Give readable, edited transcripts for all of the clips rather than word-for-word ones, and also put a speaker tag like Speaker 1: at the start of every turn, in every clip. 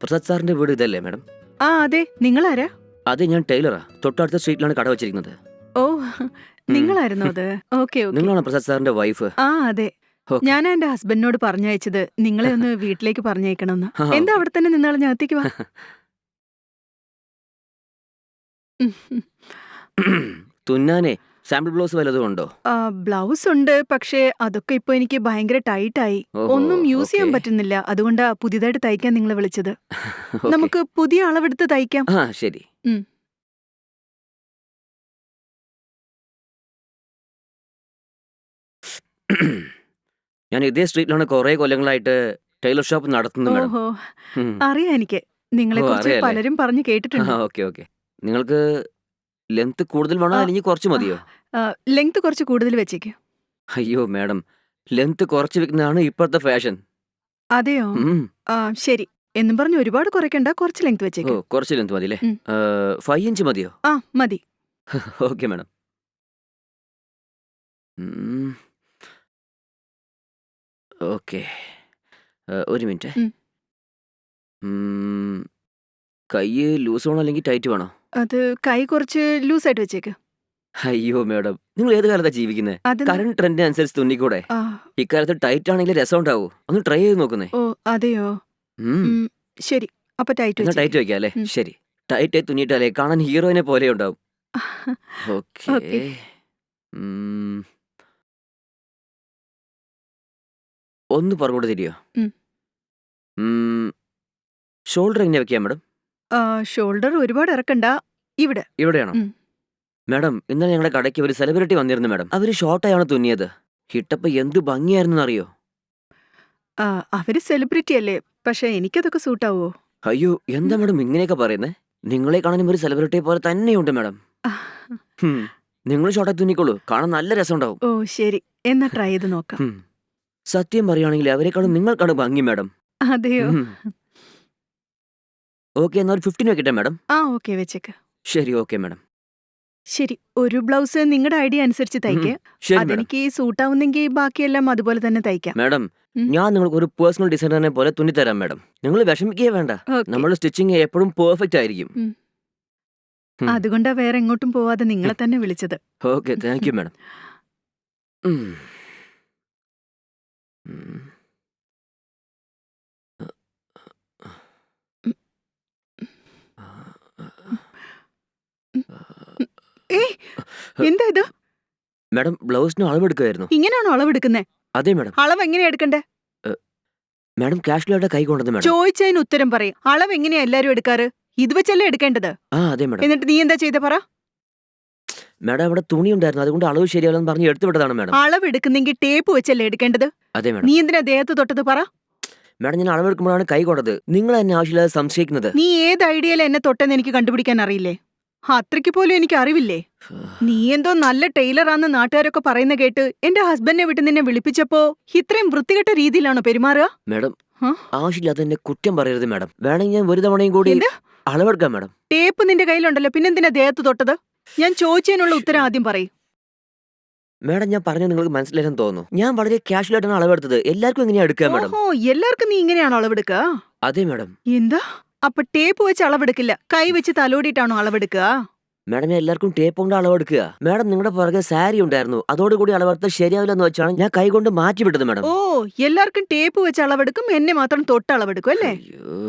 Speaker 1: പ്രസാദ് സാറിന്റെ വീട് ഇതല്ലേ മാഡം?
Speaker 2: ആ അതെ, നിങ്ങളാരാ?
Speaker 1: അതെ, ഞാൻ ടൈലറാ. തൊട്ടടുത്ത സ്ട്രീറ്റിലാണ് കട വെച്ചിരിക്കുന്നത്.
Speaker 2: ഓ, നിങ്ങളായിരുന്നോ അത്? Okay okay.
Speaker 1: നിങ്ങളാണ് പ്രസാദ് സാറിന്റെ വൈഫ്?
Speaker 2: ആ അതെ,
Speaker 1: ഓക്കെ.
Speaker 2: ഞാനാ എന്റെ ഹസ്ബൻഡിനോട് പറഞ്ഞയച്ചത് നിങ്ങളെ ഒന്ന് വീട്ടിലേക്ക് പറഞ്ഞയക്കണമെന്ന്.
Speaker 1: ആ,
Speaker 2: എന്താ
Speaker 1: ഓക്കെ.
Speaker 2: അവിടെ തന്നെ നിന്നാളെ ഞാത്തേക്ക് വാ.
Speaker 1: തുന്നാനേ സാമ്പിൾ ബ്ലൗസ് വല്ലതും ഉണ്ടോ?
Speaker 2: ബ്ലൗസ് ഉണ്ട്, പക്ഷേ അതൊക്കെ ഇപ്പൊ എനിക്ക് ഭയങ്കര ടൈറ്റായി.
Speaker 1: ഓഹോ,
Speaker 2: ഒന്നും യൂസ് ചെയ്യാൻ
Speaker 1: ഓക്കെ.
Speaker 2: പറ്റുന്നില്ല. അതുകൊണ്ടാ പുതിയതായിട്ട് തയ്ക്കാൻ നിങ്ങളെ വിളിച്ചത്.
Speaker 1: ഓക്കെ.
Speaker 2: നമുക്ക് പുതിയ അളവെടുത്ത് തയ്ക്കാം.
Speaker 1: ആ, ശരി.
Speaker 2: ഉം.
Speaker 1: ഞാൻ ഇതേ സ്ട്രീറ്റിലാണ് കുറെ കൊല്ലങ്ങളായിട്ട് ടൈലർ ഷോപ്പ് നടത്തുന്നത് മാഡം.
Speaker 2: ഓഹോ,
Speaker 1: ഉം.
Speaker 2: അറിയാം എനിക്ക്. നിങ്ങളെ
Speaker 1: ഓ,
Speaker 2: കുറിച്ച്
Speaker 1: അറിയാലേ.
Speaker 2: പലരും പറഞ്ഞു കേട്ടിട്ടുണ്ട്.
Speaker 1: Okay okay. നിങ്ങൾക്ക് ലെങ്ത് കൂടുതൽ വേണോ
Speaker 2: ആ,
Speaker 1: അല്ലെങ്കിൽ കുറച്ച് മതിയോ?
Speaker 2: ലെങ്ത് കുറച്ച് കൂടുതൽ വെച്ചേക്ക്.
Speaker 1: അയ്യോ മാഡം, ലെങ്ത് കുറച്ച് വെക്കുന്നതാണ് ഇപ്പോഴത്തെ ഫാഷൻ.
Speaker 2: അതെയോ? ശരി. എന്നും പറഞ്ഞ് ഒരുപാട് കുറയ്ക്കണ്ട, കുറച്ച് ലെങ്ത്
Speaker 1: ഓ,
Speaker 2: വെച്ചേക്ക്.
Speaker 1: കുറച്ച് ലെങ്ത് മതി അല്ലേ?
Speaker 2: ഉം.
Speaker 1: 5 ഇഞ്ച് മതിയോ?
Speaker 2: ആ മതി.
Speaker 1: Okay madam. ഓക്കെ. ഒരു മിനിറ്റ്.
Speaker 2: ഉം.
Speaker 1: കൈ ലൂസ് വേണോ അല്ലെങ്കിൽ ടൈറ്റ് വേണോ?
Speaker 2: അത് കൈ കുറച്ച് ലൂസായിട്ട് വെച്ചേക്ക്.
Speaker 1: അയ്യോ മാഡം, നിങ്ങൾ ഏത് കാലത്താണ് ജീവിക്കുന്നത്?
Speaker 2: അതെന്താ?
Speaker 1: കറണ്ട് ട്രെൻഡിനനുസരിച്ച് തുന്നിക്കൂടെ?
Speaker 2: ആ,
Speaker 1: ഇക്കാലത്ത് ടൈറ്റ് ആണെങ്കിൽ രസം ഉണ്ടാവൂ. ഒന്ന് ട്രൈ ചെയ്ത് നോക്കുന്നേ.
Speaker 2: ഓ അതെയോ?
Speaker 1: ഉം.
Speaker 2: ഉം, ശരി. അപ്പൊ ടൈറ്റ്
Speaker 1: എന്നാ
Speaker 2: വെച്ചേക്ക്.
Speaker 1: ടൈറ്റ് വെക്കാം അല്ലേ?
Speaker 2: ഉം.
Speaker 1: ശരി. ടൈറ്റ് തുന്നിയിട്ടാലേ കാണാൻ ഹീറോയിനെ പോലെ ഉണ്ടാവും. ഓക്കെ.
Speaker 2: ഓക്കെ.
Speaker 1: ഒന്ന് പുറകോട്ട് തിരിയോ?
Speaker 2: ഉം.
Speaker 1: ഷോൾഡർ എങ്ങനെ വെക്കാം മാഡം?
Speaker 2: ഷോൾഡർ ഒരുപാട് ഇറക്കണ്ട. ഇവിടെ.
Speaker 1: ഇവിടെയാണോ?
Speaker 2: ഉം.
Speaker 1: മാഡം, ഇന്നലെ ഞങ്ങളുടെ കടയ്ക്ക് ഒരു സെലിബ്രിറ്റി വന്നിരുന്നു മാഡം. അവര് ഷോർട്ടായാണ് തുന്നിയത്. ഹിട്ടപ്പ് എന്ത് ഭംഗിയായിരുന്നു അറിയോ?
Speaker 2: ആ, അവര് സെലിബ്രിറ്റി അല്ലേ, പക്ഷെ എനിക്കതൊക്കെ സൂട്ടാവോ?
Speaker 1: അയ്യോ, എന്താ മാഡം ഇങ്ങനെയൊക്കെ പറയുന്നേ? നിങ്ങളെ കാണാനും ഒരു സെലിബ്രിറ്റിയെ പോലെ തന്നെയുണ്ട് മാഡം. നിങ്ങൾ ഷോർട്ടായി തുന്നിക്കോളൂ, കാണാൻ നല്ല രസമുണ്ടാവും.
Speaker 2: ഓ ശരി, എന്നാ ട്രൈ ചെയ്ത് നോക്കാം.
Speaker 1: സത്യം പറയുകയാണെങ്കിൽ അവരെക്കാളും നിങ്ങൾക്കാണ് ഭംഗി മാഡം.
Speaker 2: അതെയോ?
Speaker 1: ഓക്കെ, എന്നാൽ ഒരു 15 വെക്കട്ടെ മാഡം?
Speaker 2: ആ ഓക്കെ, വെച്ചേക്ക്.
Speaker 1: ശരി, ഓക്കെ മാഡം.
Speaker 2: ശരി, ഒരു ബ്ലൗസ് നിങ്ങളുടെ ഐഡിയ അനുസരിച്ച് തയ്ക്ക്.
Speaker 1: ശരി മാഡം.
Speaker 2: അതെനിക്ക് സൂട്ടാവുന്നെങ്കിൽ ബാക്കിയെല്ലാം അതുപോലെ തന്നെ തയ്ക്കാം.
Speaker 1: മാഡം,
Speaker 2: ഉം.
Speaker 1: ഞാൻ നിങ്ങൾക്ക് ഒരു പേഴ്സണൽ ഡിസൈനറിനെ പോലെ തുന്നിത്തരാം മാഡം. നിങ്ങൾ വിഷമിക്കുകയേ വേണ്ട.
Speaker 2: ഓക്കെ.
Speaker 1: നമ്മുടെ സ്റ്റിച്ചിങ് എപ്പോഴും പെർഫെക്റ്റ് ആയിരിക്കും.
Speaker 2: ഉം.
Speaker 1: ഉം.
Speaker 2: അതുകൊണ്ടാ വേറെ എങ്ങോട്ടും പോവാതെ നിങ്ങളെ തന്നെ വിളിച്ചത്.
Speaker 1: Okay, thank you madam. ഉം. ഉം.
Speaker 2: ഏയ്, എന്താ ഇത്?
Speaker 1: മാഡം, ബ്ലൗസിന് അളവെടുക്കുമായിരുന്നു.
Speaker 2: ഇങ്ങനെയാണോ അളവെടുക്കുന്നേ?
Speaker 1: അതെ മാഡം.
Speaker 2: അളവ് എങ്ങനെയാ എടുക്കണ്ടേ?
Speaker 1: മാഡം കാഷ്വലായിട്ട് കൈ കൊണ്ടത് മാഡം.
Speaker 2: ചോദിച്ചതിന് ഉത്തരം പറയും. അളവ് എങ്ങനെയാ എല്ലാരും എടുക്കാറ്? ഇത് വെച്ചല്ലേ എടുക്കേണ്ടത്.
Speaker 1: ആ, അതെ മാഡം.
Speaker 2: എന്നിട്ട് നീ എന്താ ചെയ്ത പറ?
Speaker 1: മാഡം, അവിടെ തുണി ഉണ്ടായിരുന്നു, അതുകൊണ്ട് അളവ് ശരിയാവില്ലെന്ന് പറഞ്ഞ് എടുത്തു വിട്ടതാണ് മാഡം.
Speaker 2: അളവ് എടുക്കുന്നെങ്കിൽ ടേപ്പ് വെച്ചല്ലേ എടുക്കേണ്ടത്.
Speaker 1: അതെ മാഡം.
Speaker 2: നീ എന്തിനാ ദേഹത്ത് തൊട്ടത് പറ?
Speaker 1: മാഡം, ഞാൻ അളവെടുക്കുമ്പോഴാണ് കൈ കൊണ്ടത്. നിങ്ങൾ എന്നെ ആവശ്യമില്ലാതെ സംശയിക്കുന്നത്.
Speaker 2: നീ ഏത് ഐഡിയയിൽ എന്നെ തൊട്ടെന്ന് എനിക്ക് കണ്ടുപിടിക്കാൻ അറിയില്ലേ? അത്രയ്ക്ക് പോലും എനിക്ക് അറിവില്ലേ? നീ എന്തോ നല്ല ടൈലറാന്ന് നാട്ടുകാരൊക്കെ പറയുന്ന കേട്ട് എന്റെ ഹസ്ബൻഡിനെ വിട്ട് നിന്നെ വിളിപ്പിച്ചപ്പോ ഇത്രയും വൃത്തികെട്ട രീതിയിലാണോ പെരുമാറുക?
Speaker 1: മാഡം,
Speaker 2: ആ?
Speaker 1: ആവശ്യമില്ലാതെ എന്നെ കുറ്റം പറയരുത് മാഡം. വേണമെങ്കിൽ ഞാൻ ഒരു തവണയും കൂടി
Speaker 2: എന്ത്?
Speaker 1: അളവെടുക്കാം മാഡം.
Speaker 2: ടേപ്പ് നിന്റെ കയ്യിലുണ്ടല്ലോ, പിന്നെന്തിനാ ദേഹത്ത് തൊട്ടത്? ഞാൻ ചോദിച്ചതിനുള്ള ഉത്തരം ആദ്യം പറയും.
Speaker 1: മാഡം, ഞാൻ പറഞ്ഞത് നിങ്ങൾക്ക് മനസ്സിലായെന്ന് തോന്നുന്നു. ഞാൻ വളരെ കാഷ്വലായിട്ടാണ് അളവെടുത്തത്. എല്ലാവർക്കും എങ്ങനെയാ എടുക്കുക മാഡം?
Speaker 2: ഓഹോ, എല്ലാവർക്കും നീ ഇങ്ങനെയാണോ അളവെടുക്കുക?
Speaker 1: അതെ മാഡം.
Speaker 2: എന്താ? അപ്പൊ ടേപ്പ് വെച്ച് അളവെടുക്കില്ല, കൈ വെച്ച് തലോടിയിട്ടാണോ അളവെടുക്കുക?
Speaker 1: മാഡം, ഞാൻ എല്ലാവർക്കും ടേപ്പ് കൊണ്ട് അളവെടുക്കുക. മാഡം, നിങ്ങളുടെ പുറകെ സാരി ഉണ്ടായിരുന്നു, അതോടുകൂടി അളവെടുത്താൽ ശരിയാവില്ലെന്ന് വെച്ചാണ് ഞാൻ കൈ കൊണ്ട് മാറ്റി വിട്ടത് മാഡം.
Speaker 2: ഓ, എല്ലാവർക്കും ടേപ്പ് വെച്ച് അളവെടുക്കും, എന്നെ മാത്രം തൊട്ട് അളവെടുക്കും അല്ലേ?
Speaker 1: അയ്യോ.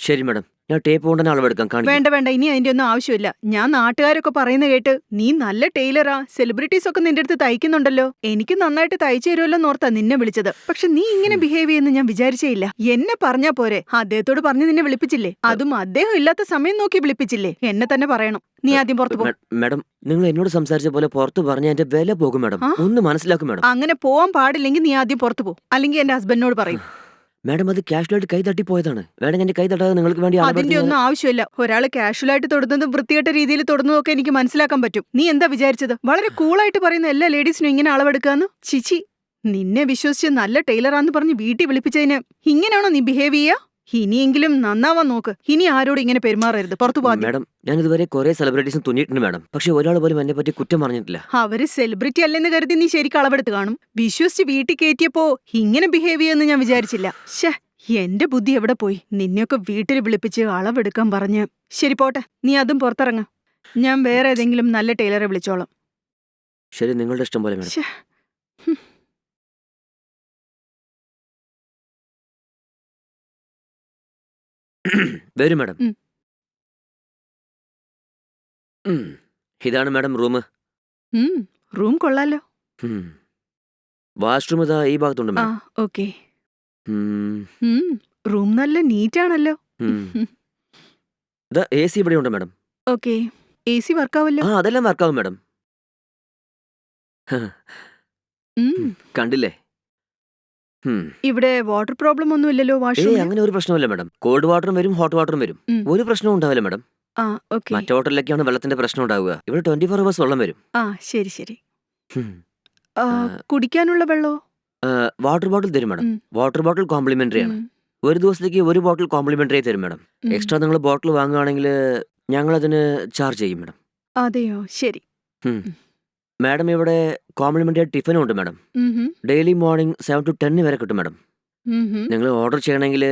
Speaker 1: ശരി മാഡം, ഞാൻ ടേപ്പ് കൊണ്ട് തന്നെ അളവെടുക്കാം. കാണിക്കാം.
Speaker 2: വേണ്ട വേണ്ട, ഇനി അതിന്റെ ഒന്നും ആവശ്യമില്ല. ഞാൻ നാട്ടുകാരൊക്കെ പറയുന്ന കേട്ട് നീ നല്ല ടൈലറാ, സെലിബ്രിറ്റീസ് ഒക്കെ നിന്റെ അടുത്ത് തയ്ക്കുന്നുണ്ടല്ലോ, എനിക്ക് നന്നായിട്ട് തയ്ച്ചു തരുമല്ലോ എന്നോർത്താ നിന്നെ വിളിച്ചത്. പക്ഷെ നീ ഇങ്ങനെ ബിഹേവ് ചെയ്യുന്ന ഞാൻ വിചാരിച്ചേയില്ല. എന്നെ പറഞ്ഞാ പോരെ, അദ്ദേഹത്തോട് പറഞ്ഞ് നിന്നെ വിളിപ്പിച്ചില്ലേ? അതും അദ്ദേഹം ഇല്ലാത്ത സമയം നോക്കി വിളിപ്പിച്ചില്ലേ? എന്നെ തന്നെ പറയണം. നീ ആദ്യം പുറത്തു പോ.
Speaker 1: മാഡം, നിങ്ങൾ എന്നോട് സംസാരിച്ച പോലെ പുറത്ത് പറഞ്ഞാൽ എന്റെ വില പോകും മാഡം.
Speaker 2: ആ?
Speaker 1: ഒന്ന് മനസ്സിലാക്കും മാഡം.
Speaker 2: അങ്ങനെ പോവാൻ പാടില്ലെങ്കിൽ നീ ആദ്യം പുറത്തു പോ, അല്ലെങ്കിൽ എന്റെ ഹസ്ബൻഡിനോട് പറയും.
Speaker 1: മാഡം, അത് കാഷ്വലായിട്ട് കൈ തട്ടിപ്പോയതാണ്. വേണം എന്റെ കൈ തട്ടാതെ നിങ്ങൾക്ക് വേണ്ടി
Speaker 2: അതിന്റെ ഒന്നും ആവശ്യമില്ല. ഒരാള് കാഷ്വലായിട്ട് തൊടുന്നതും വൃത്തികെട്ട രീതിയിൽ തൊടുന്നതൊക്കെ എനിക്ക് മനസ്സിലാക്കാൻ പറ്റും. നീ എന്താ വിചാരിച്ചത്? വളരെ കൂളായിട്ട് പറയുന്ന എല്ലാ ലേഡീസിനും ഇങ്ങനെ അളവെടുക്കാന്ന്? ചിച്ചി, നിന്നെ വിശ്വസിച്ച് നല്ല ടൈലറാന്ന് പറഞ്ഞ് വീട്ടിൽ വിളിപ്പിച്ചതിന് ഇങ്ങനെയാണോ നീ ബിഹേവ് ചെയ്യുക? ഇനിയെങ്കിലും നന്നാവാൻ നോക്ക്. ഇനി ആരോടും ഇങ്ങനെ പെരുമാറരുത്. പുറത്തു പോകാൻ.
Speaker 1: മാഡം, ഞാൻ ഇതുവരെ കുറെ സെലിബ്രിറ്റീസും തുന്നിയിട്ടുണ്ട് മാഡം. പക്ഷെ ഒരാൾ പോലും എന്നെ പറ്റി കുറ്റം പറഞ്ഞിട്ടില്ല.
Speaker 2: അവര് സെലിബ്രിറ്റി അല്ലെന്ന് കരുതി നീ ശരിക്കും അളവെടുത്ത് കാണും. വിശ്വസിച്ച് വീട്ടിൽ കയറ്റിയപ്പോ ഇങ്ങനെ ബിഹേവ് ചെയ്യുമെന്ന് ഞാൻ വിചാരിച്ചില്ല. ശ്ശേ, എന്റെ ബുദ്ധി എവിടെ പോയി? നിന്നെയൊക്കെ വീട്ടിൽ വിളിപ്പിച്ച് അളവെടുക്കാൻ പറഞ്ഞ്. ശരി പോട്ടെ, നീ അതും പുറത്തിറങ്ങ. ഞാൻ വേറെ ഏതെങ്കിലും നല്ല ടൈലറെ വിളിച്ചോളാം.
Speaker 1: ശരി, നിങ്ങളുടെ ഇഷ്ടം പോലെ മാഡം.
Speaker 2: ശ്ശെ.
Speaker 1: വരും മാഡം.
Speaker 2: ഉം.
Speaker 1: ഇതാണ് മാഡം റൂം.
Speaker 2: റൂം കൊള്ളാലോ.
Speaker 1: വാഷ്റൂം ഇതാ ഈ ഭാഗത്തുണ്ട്
Speaker 2: ആ
Speaker 1: മാഡം.
Speaker 2: ഓക്കെ. റൂം നല്ല നീറ്റാണല്ലോ.
Speaker 1: ഇതാ AC ഇവിടെ ഉണ്ട് മാഡം.
Speaker 2: ഓക്കെ. AC വർക്കാവല്ലോ.
Speaker 1: ആ അതെല്ലാം വർക്കാവും മാഡം. കണ്ടില്ലേ?
Speaker 2: ഇവിടെ വാട്ടർ പ്രോബ്ലം ഒന്നും ഇല്ലല്ലോ വാഷ്റൂമിൽ?
Speaker 1: അങ്ങനെ ഒരു പ്രശ്നമില്ല മാഡം. കോൾഡ് വാട്ടറും വരും, ഹോട്ട് വാട്ടറും വരും. ഒരു പ്രശ്നവും ഉണ്ടാവില്ല മാഡം.
Speaker 2: ആ ഓക്കെ.
Speaker 1: മറ്റു ഹോട്ടലിലൊക്കെയാണ് വെള്ളത്തിന്റെ പ്രശ്നം ഉണ്ടാവുക. ഇവിടെ 24 hours വെള്ളം വരും.
Speaker 2: ആ ശരി ശരി. കുടിക്കാനുള്ള വെള്ളോ?
Speaker 1: വാട്ടർ ബോട്ടിൽ തരും മാഡം. വാട്ടർ ബോട്ടിൽ കോംപ്ലിമെന്ററി ആണ്. ഒരു ദിവസത്തേക്ക് ഒരു ബോട്ടിൽ കോംപ്ലിമെന്ററി തരും മാഡം. എക്സ്ട്രാ നിങ്ങൾ ബോട്ടിൽ വാങ്ങുകയാണെങ്കിൽ ഞങ്ങൾ അതിന് ചാർജ് ചെയ്യും മാഡം.
Speaker 2: അതെയോ? ശരി.
Speaker 1: മാഡം ഇവിടെ കോംപ്ലിമെന്ററി ടിഫിനും ഉണ്ട് മാഡം. ഡെയിലി മോർണിംഗ് 7 to 10 വരെ കിട്ടും മാഡം. നിങ്ങൾ ഓർഡർ ചെയ്യണമെങ്കിൽ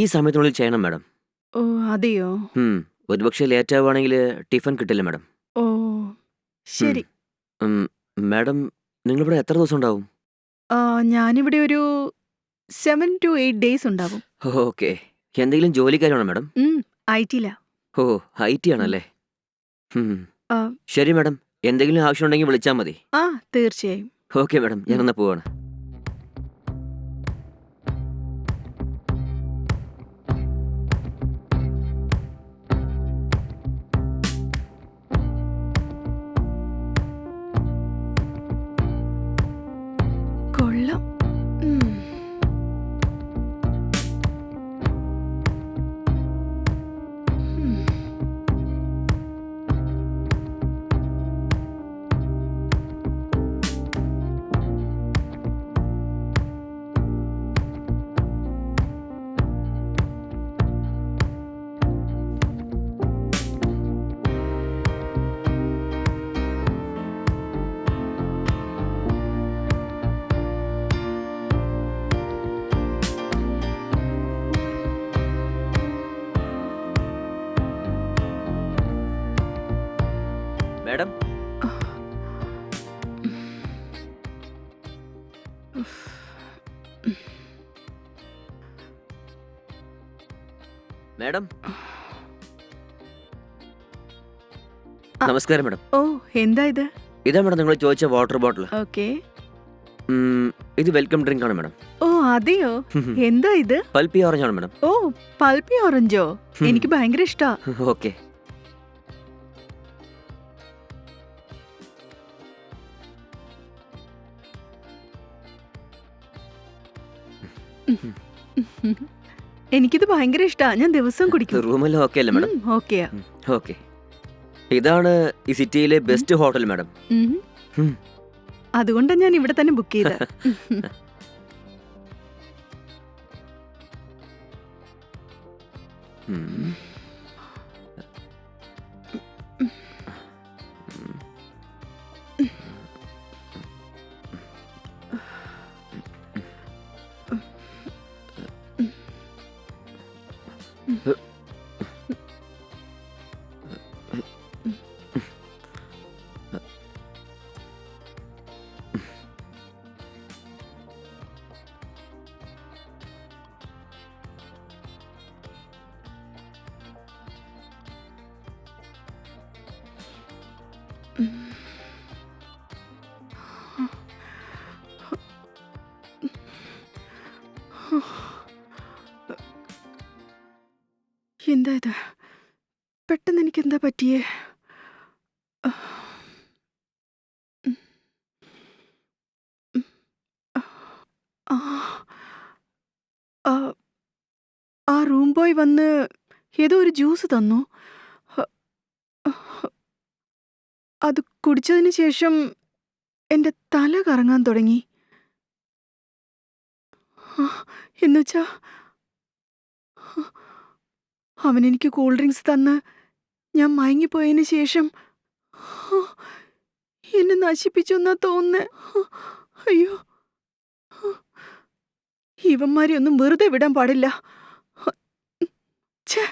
Speaker 1: ഈ സമയത്തിനുള്ളിൽ ചെയ്യണം മാഡം.
Speaker 2: ഓ അതെയോ?
Speaker 1: ഒരുപക്ഷെ ലേറ്റ് ആവുകയാണെങ്കിൽ ടിഫിൻ കിട്ടില്ല മാഡം.
Speaker 2: ഓ ശരി.
Speaker 1: മാഡം നിങ്ങളിവിടെ എത്ര ദിവസം ഉണ്ടാവും?
Speaker 2: ഞാനിവിടെ ഒരു 7 to 8 days ഉണ്ടാവും.
Speaker 1: ഓക്കെ. എന്തെങ്കിലും ജോലിക്കാരാണോ മാഡം?
Speaker 2: IT ലാ.
Speaker 1: ഓ IT ആണല്ലേ. ശരി മാഡം, എന്തെങ്കിലും ആവശ്യമുണ്ടെങ്കിൽ വിളിച്ചാൽ മതി.
Speaker 2: ആ തീർച്ചയായും.
Speaker 1: ഓക്കെ മാഡം, ഞാനെന്നാ പോവാണ്.
Speaker 2: കൊള്ളാം.
Speaker 1: മാഡം മാഡം നമസ്കാരം മാഡം.
Speaker 2: ഓ എന്താ ഇത്?
Speaker 1: ഇതാ മാഡം നിങ്ങൾ ചോദിച്ച വാട്ടർ ബോട്ടിൽ.
Speaker 2: ഓക്കെ.
Speaker 1: ഇത് വെൽക്കം ഡ്രിങ്ക് ആണ് മാഡം.
Speaker 2: ഓ അതെയോ? എന്താ ഇത്?
Speaker 1: പൾപ്പി ഓറഞ്ച് ആണ് മാഡം.
Speaker 2: ഓ പൾപ്പി ഓറഞ്ചോ? എനിക്ക് ഭയങ്കര ഇഷ്ടാ.
Speaker 1: ഓക്കെ.
Speaker 2: എനിക്കിത് ഭയങ്കര ഇഷ്ടാ. ഞാൻ ദിവസം കുടിക്കും.
Speaker 1: റൂമെല്ലാം ഓക്കെ അല്ലേ മാഡം?
Speaker 2: ഓക്കെയാ.
Speaker 1: ഓക്കെ. ഇതാണ് ഈ സിറ്റിയിലെ ബെസ്റ്റ് ഹോട്ടൽ മാഡം.
Speaker 2: അതുകൊണ്ടാ ഞാൻ ഇവിടെ തന്നെ ബുക്ക് ചെയ്ത. എന്താ ഇത്? പെട്ടെന്ന് എനിക്ക് എന്താ പറ്റിയേ? ആ റൂം ബോയ് വന്ന് ഏതോ ഒരു ജ്യൂസ് തന്നു. അത് കുടിച്ചതിന് ശേഷം എൻ്റെ തല കറങ്ങാൻ തുടങ്ങി. എന്നുവെച്ചാ അവനെനിക്ക് കൂൾ ഡ്രിങ്ക്സ് തന്ന് ഞാൻ മയങ്ങിപ്പോയതിന് ശേഷം എന്നെ നശിപ്പിച്ചു എന്നാ തോന്നുന്നേ. അയ്യോ, ഇവന്മാരെ ഒന്നും വെറുതെ വിടാൻ പാടില്ല. ഛെ,